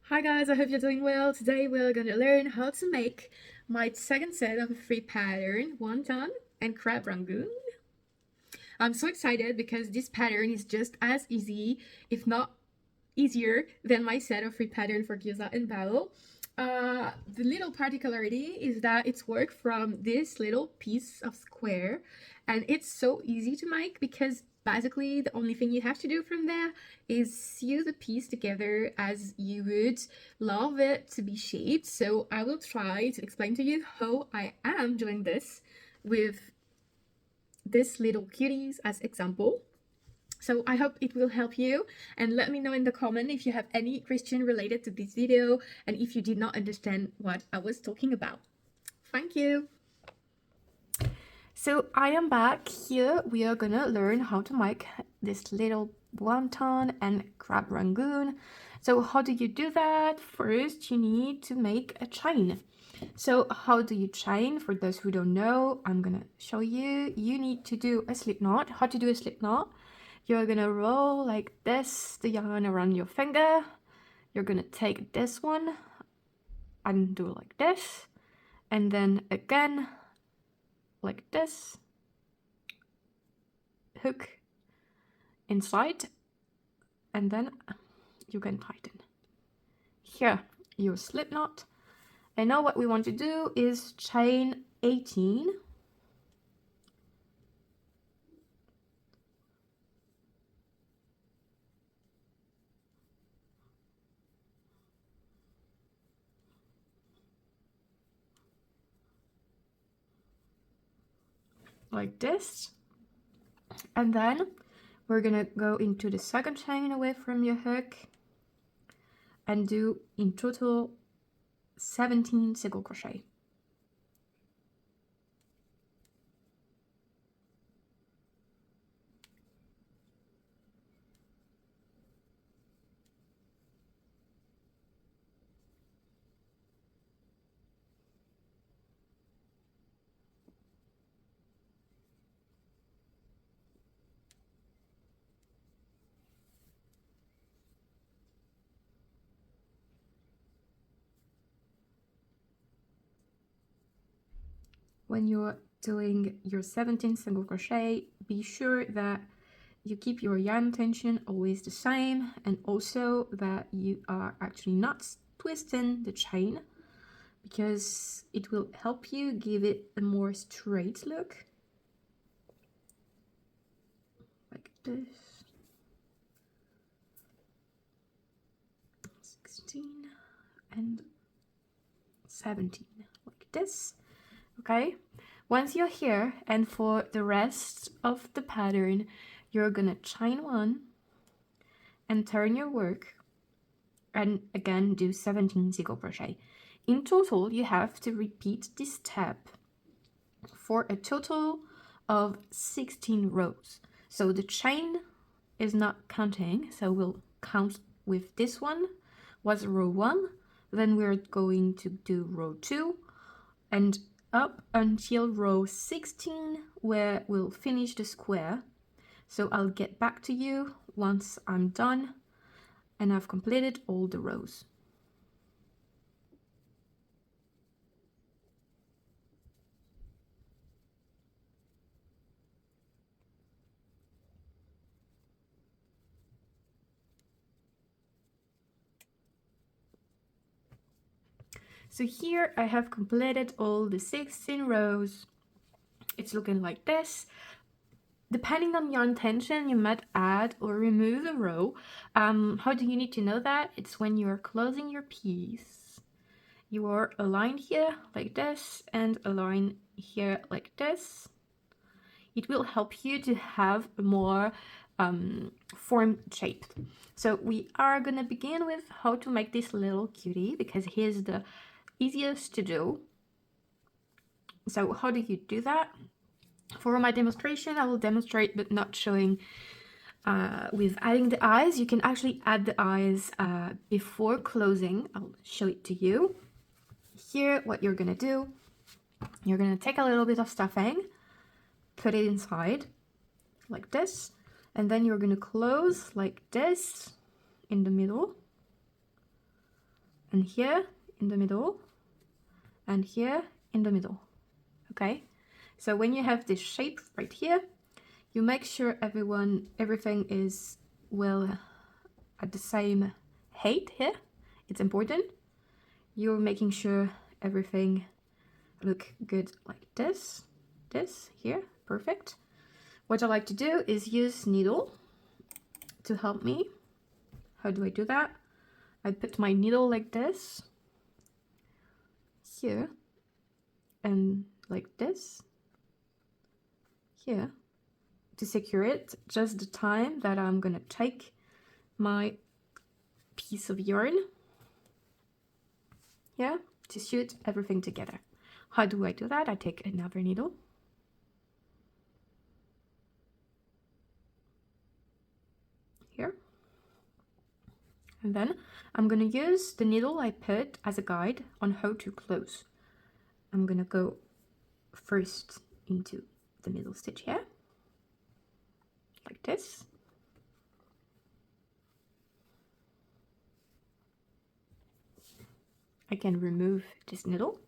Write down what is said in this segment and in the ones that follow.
Hi guys, I hope you're doing well. Today we're going to learn how to make my second set of a free pattern, Wonton and Crab Rangoon. I'm so excited because this pattern is just as easy, if not easier, than my set of free pattern for gyoza and bao. The little particularity is that it's work from this little piece of square, and it's so easy to make because basically the only thing you have to do from there is sew the piece together as you would love it to be shaped. So I will try to explain to you how I am doing this with this little cuties as example. So I hope it will help you, and let me know in the comment if you have any question related to this video and if you did not understand what I was talking about. Thank you. So I am back here. We are gonna learn how to make this little wonton and crab rangoon. So how do you do that? First, you need to make a chain. So how do you chain? For those who don't know, I'm gonna show you. You need to do a slip knot. How to do a slip knot? You're gonna roll like this, the yarn around your finger. You're gonna take this one and do like this, and then again like this, hook inside, and then you can tighten. Here, your slip knot. And now what we want to do is chain 18. Like this, and then we're gonna go into the second chain away from your hook and do in total 17 single crochet. When you're doing your 17 single crochet, be sure that you keep your yarn tension always the same, and also that you are actually not twisting the chain, because it will help you give it a more straight look. Like this. 16 and 17, like this. Okay, once you're here, and for the rest of the pattern, you're gonna chain one and turn your work, and again do 17 single crochet. In total, you have to repeat this step for a total of 16 rows. So the chain is not counting, so we'll count with this one was row 1, then we're going to do row 2 and up until row 16, where we'll finish the square. So I'll get back to you once I'm done and I've completed all the rows. So here I have completed all the 16 rows. It's looking like this. Depending on your intention, you might add or remove a row. How do you need to know that? It's when you're closing your piece. You are aligned here like this and aligned here like this. It will help you to have a more formed shape. So we are gonna begin with how to make this little cutie, because here's the easiest to do. So how do you do that? For my demonstration, I will demonstrate but not showing with adding the eyes. You can actually add the eyes before closing. I'll show it to you. Here, what you're gonna do, you're gonna take a little bit of stuffing, put it inside like this, and then you're gonna close like this in the middle. and here in the middle, and here in the middle. Okay, so when you have this shape right here, you make sure everything is well at the same height here. It's important. You're making sure everything look good like this here. Perfect. What I like to do is use needle to help me. How do I do that? I put my needle like this here, and like this here, to secure it just the time that I'm gonna take my piece of yarn, yeah, to shoot everything together. How do I do that? I take another needle, here, and then I'm gonna use the needle I put as a guide on how to close. I'm gonna go first into the middle stitch here, like this. I can remove this needle,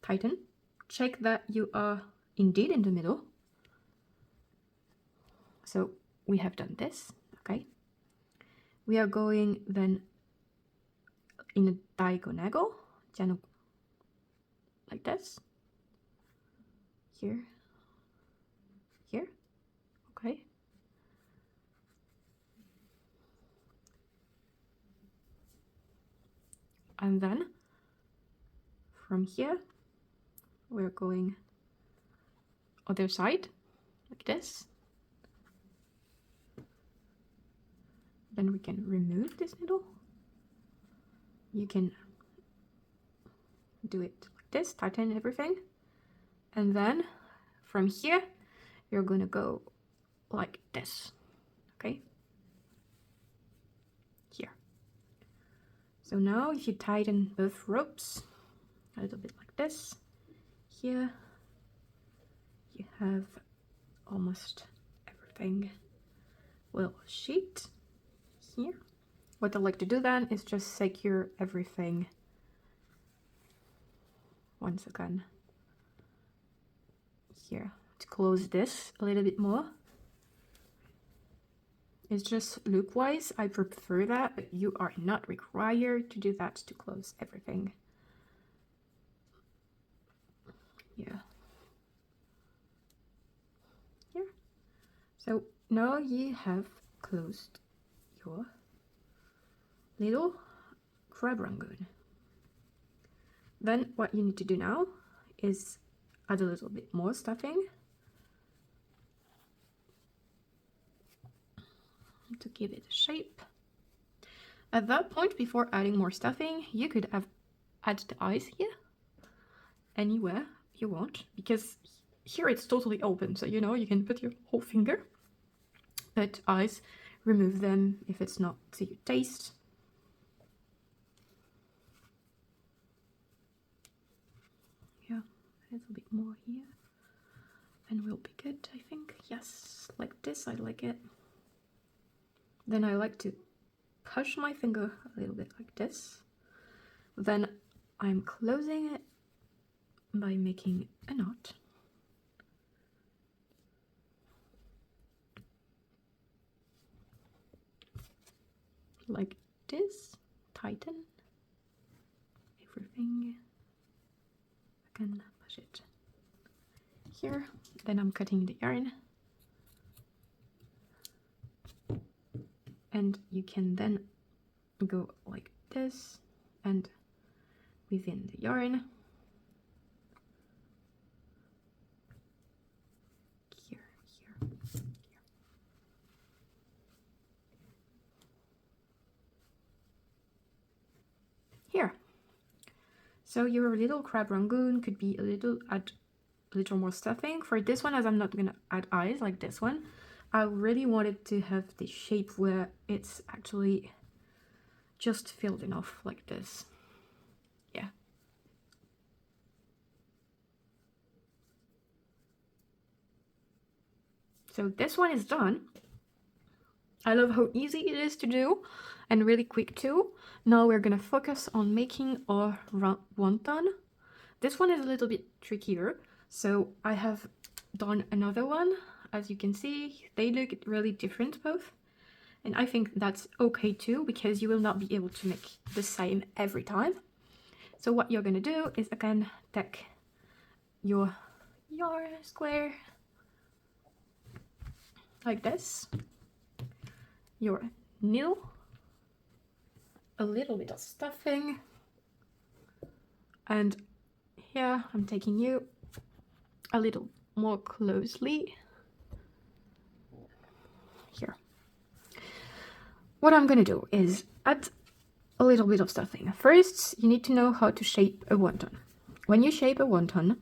tighten, check that you are indeed in the middle. So we have done this, okay? We are going then in a diagonal, like this, here, here, okay? And then from here, we're going other side, like this. Then we can remove this needle. You can do it like this, tighten everything. And then from here, you're gonna go like this, okay? Here. So now if you tighten both ropes a little bit like this, here you have almost everything well sheet here. What I like to do then is just secure everything once again here to close this a little bit more. It's just look wise, I prefer that, but you are not required to do that to close everything. Yeah. Here. So now you have closed your little crab rangoon. Then what you need to do now is add a little bit more stuffing to give it a shape. At that point, before adding more stuffing, you could have added the eyes here anywhere you want, because here it's totally open, so you know you can put your whole finger. But eyes, remove them if it's not to your taste. Yeah, a little bit more here, and we'll be good, I think. Yes, like this, I like it. Then I like to push my finger a little bit like this. Then I'm closing it by making a knot. Like this, tighten everything. I can push it here. Then I'm cutting the yarn. And you can then go like this and within the yarn. Here. Here. So your little crab rangoon could be add a little more stuffing. For this one, as I'm not gonna add eyes like this one, I really wanted to have the shape where it's actually just filled enough like this. Yeah. So this one is done. I love how easy it is to do. and really quick too. Now we're gonna focus on making our wonton. This one is a little bit trickier, so I have done another one. As you can see, they look really different both, and I think that's okay too, because you will not be able to make the same every time. So what you're gonna do is again take your yarn square like this, your needle, a little bit of stuffing, and here I'm taking you a little more closely. Here. What I'm gonna do is add a little bit of stuffing. First, you need to know how to shape a wonton. When you shape a wonton,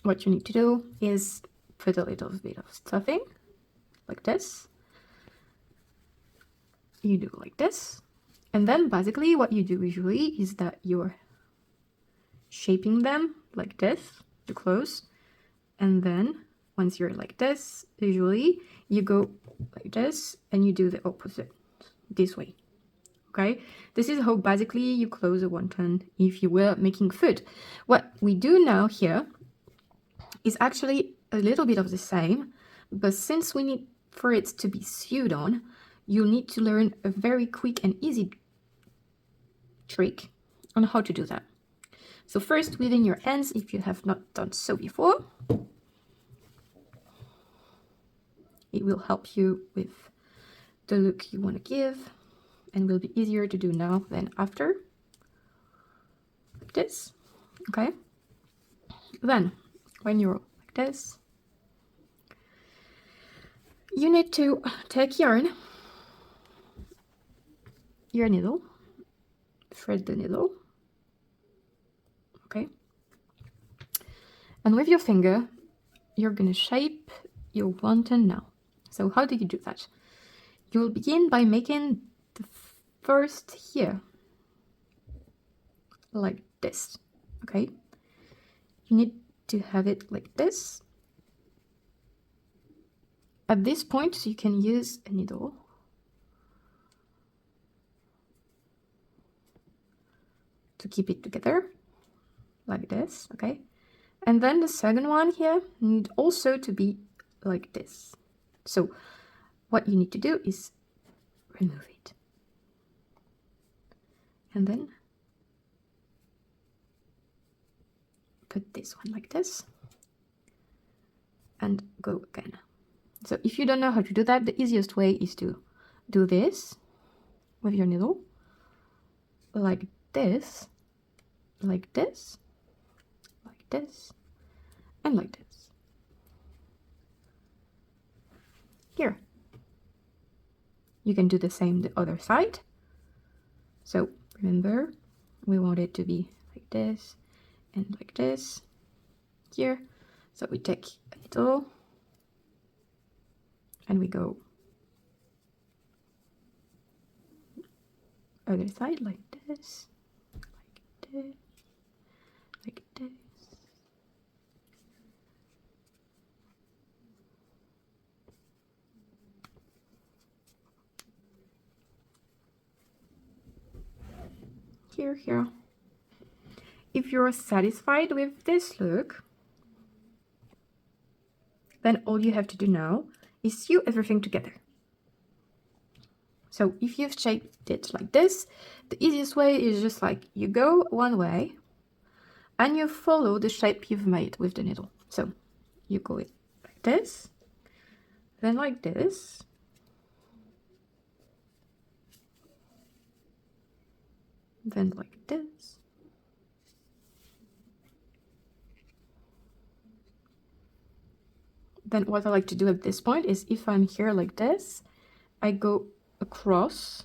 what you need to do is put a little bit of stuffing, like this. You do like this. And then basically what you do usually is that you're shaping them like this to close. And then once you're like this, usually you go like this and you do the opposite this way. Okay, this is how basically you close a wonton if you were making food. What we do now here is actually a little bit of the same, but since we need for it to be sewed on, you need to learn a very quick and easy trick on how to do that. So first, within your hands, if you have not done so before, it will help you with the look you want to give, and will be easier to do now than after, like this. Okay, then when you're like this, you need to take your needle, thread the needle, okay, and with your finger you're gonna shape your wonton now. So how do you do that? You will begin by making the first here like this. Okay, you need to have it like this. At this point you can use a needle to keep it together like this. Okay, and then the second one here need also to be like this. So what you need to do is remove it and then put this one like this and go again. So if you don't know how to do that, the easiest way is to do this with your needle like this, like this, like this, and like this. Here. You can do the same the other side. So remember, we want it to be like this and like this here. So we take a needle and we go other side like this, like this, like this. Here. If you're satisfied with this look, then all you have to do now is sew everything together. So if you've shaped it like this, the easiest way is just like you go one way and you follow the shape you've made with the needle. So you go it like this, then like this, then like this, then what I like to do at this point is if I'm here like this, I go across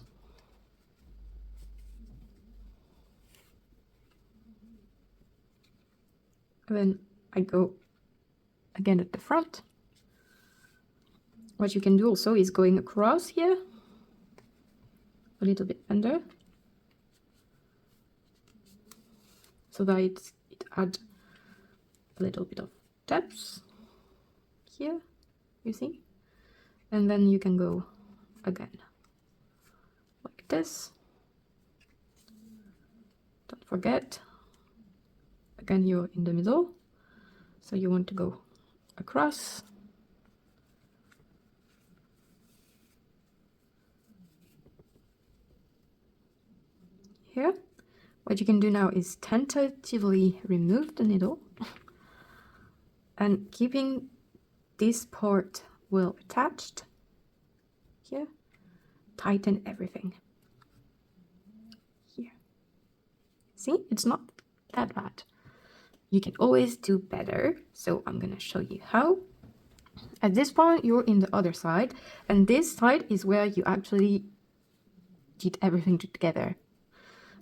and then I go again at the front. What you can do also is going across here a little bit under, so that it adds a little bit of depth here, you see, and then you can go again like this. Don't forget, again, you're in the middle, so you want to go across. Here, what you can do now is tentatively remove the needle and keeping this part well attached here, tighten everything here. See, it's not that bad. You can always do better, so I'm gonna show you how. At this point, you're in the other side, and this side is where you actually did everything together.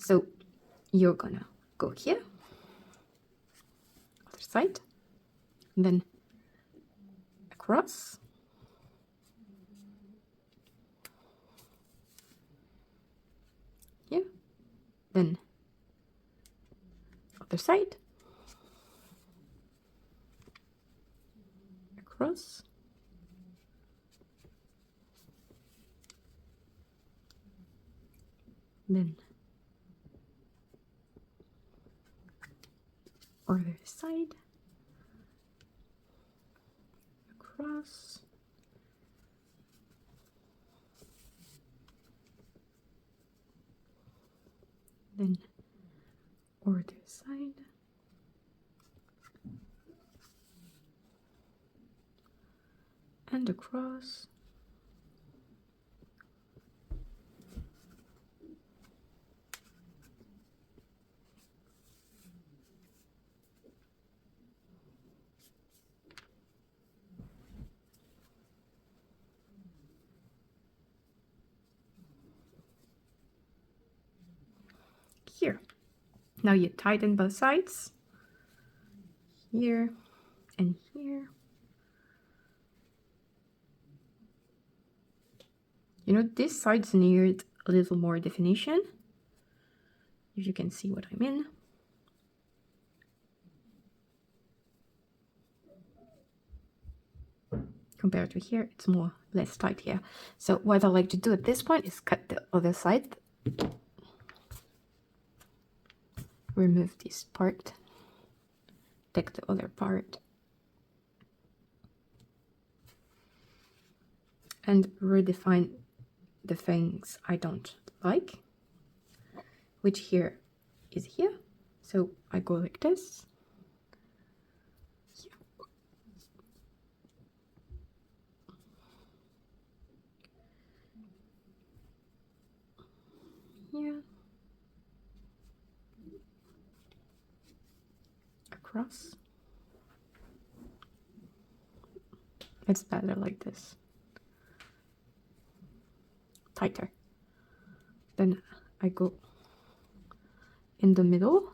So you're gonna go here, other side, and then across, here, then other side, across, then other side, across, then other side, and across, here. Now you tighten both sides, here and here. You know, this side's needed a little more definition, if you can see what I mean. Compared to here, it's more less tight here. So what I like to do at this point is cut the other side. Remove this part. Take the other part. And redefine the things I don't like, which here is here. So I go like this. Here. Here. Across. It's better like this. Tighter. Then I go in the middle.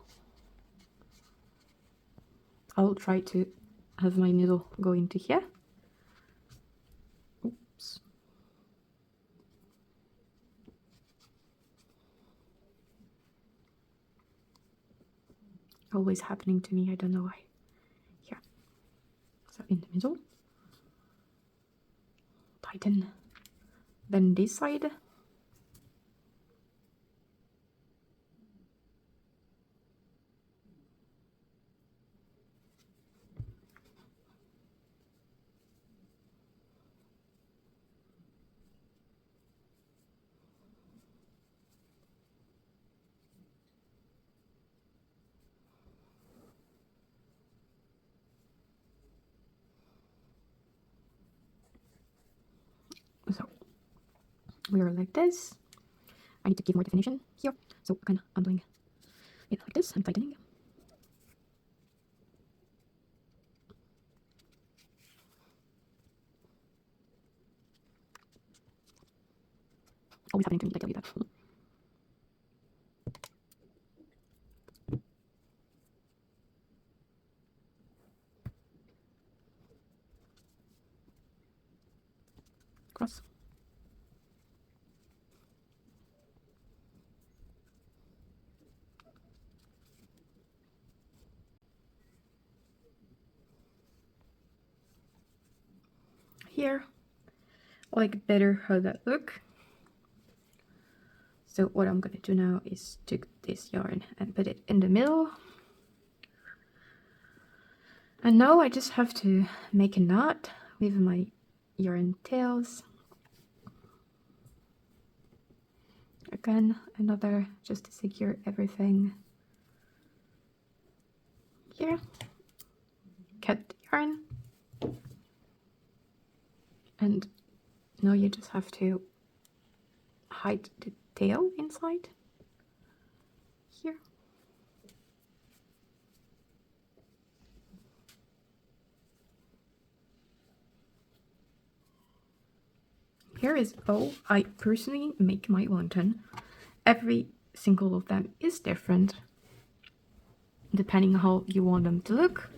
I'll try to have my needle go into here. Oops. Always happening to me, I don't know why. Here. So in the middle. Tighten. Then this side. So we are like this. I need to give more definition here. So again, I'm doing it like this. I'm tightening. Always happening to me, I tell you that. Cross. Here, I like better how that look. So what I'm going to do now is take this yarn and put it in the middle. And now I just have to make a knot with my yarn tails. Again, another just to secure everything here. Cut the yarn. And now you just have to hide the tail inside here. Here is how I personally make my wonton. Every single of them is different depending on how you want them to look.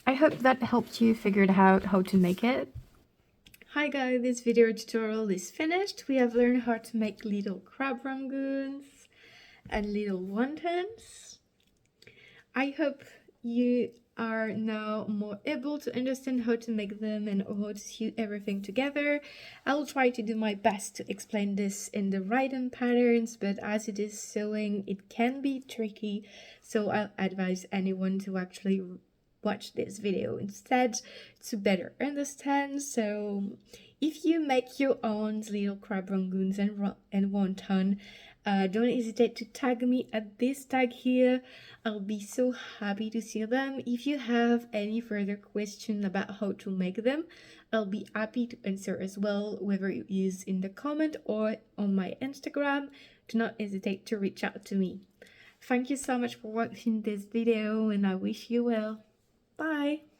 I hope that helped you figure out how to make it. Hi guys, this video tutorial is finished. We have learned how to make little crab rangoons and little wontons. I hope you are now more able to understand how to make them and how to sew everything together. I'll try to do my best to explain this in the written patterns, but as it is sewing, it can be tricky, so I'll advise anyone to actually watch this video instead to better understand. So if you make your own little crab rangoons and wonton, don't hesitate to tag me at this tag here. I'll be so happy to see them. If you have any further questions about how to make them, I'll be happy to answer as well, whether it is in the comment or on my Instagram. Do not hesitate to reach out to me. Thank you so much for watching this video, and I wish you well. Bye!